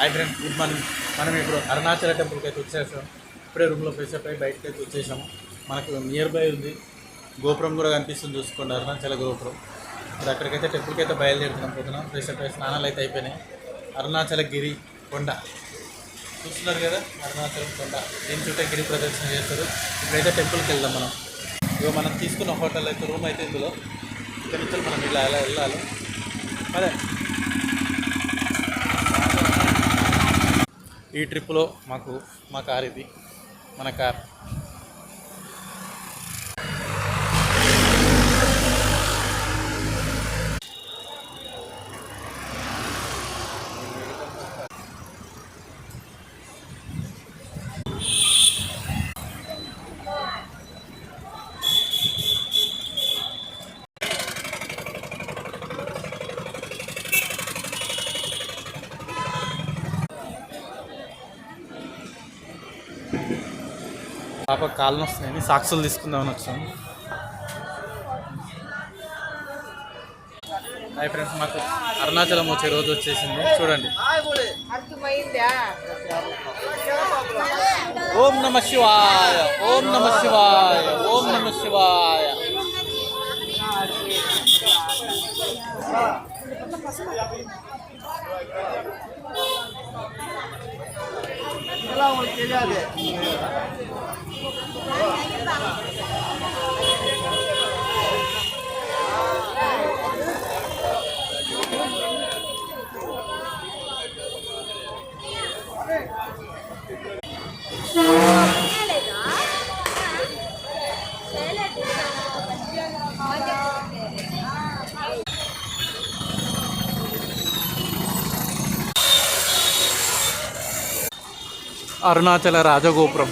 Hi friends, good morning. మనం ఇప్పుడు అరుణాచల టెంపుల్కి అయితే వచ్చేసాం. ఇప్పుడే రూమ్లో ఫ్రెష్ అప్ అయ్యి బయటకి అయితే వచ్చేసాము. మనకు నియర్ బై ఉంది, గోపురం కూడా కనిపిస్తుంది, చూసుకోండి, అరుణాచల గోపురం. ఇప్పుడు అక్కడికైతే టెంపుల్కి అయితే బయలుదేరుతున్నాం. పోతున్నాం, ఫ్రెష్ అప్ అయ్యి స్నానాలు అయితే అయిపోయినాయి. అరుణాచల గిరి కొండ చూస్తున్నారు కదా, అరుణాచలం కొండ. దీని చుట్టూ గిరి ప్రదర్శన చేస్తారు. ఇప్పుడైతే టెంపుల్కి వెళ్దాం మనం. ఇక మనం తీసుకున్న హోటల్ అయితే రూమ్ అయితే ఇందులో. ఇక్కడ నుంచి మనం ఇలా ఎలా వెళ్ళాలి. అదే ఈ ట్రిప్లో మా కార్ ఇది, మన కార్. పాప కాళ్ళు వస్తున్నాయని సాక్సులు తీసుకుందామని వచ్చాము. హాయ్ ఫ్రెండ్స్, మాకు అరుణాచలం వచ్చే రోజు వచ్చేసింది, చూడండి. ఓం నమ శివాయ, ఓం నమ శివాయ, ఓం నమ శివాయ. అరుణాచల రాజగోపురం.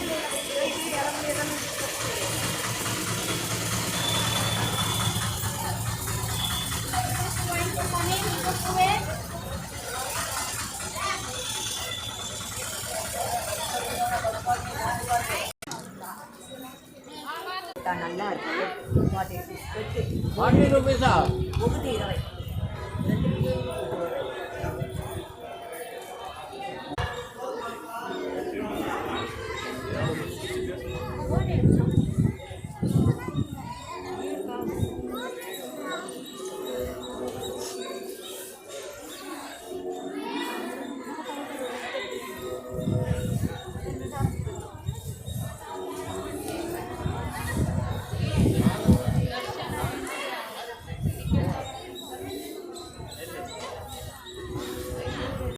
₹40.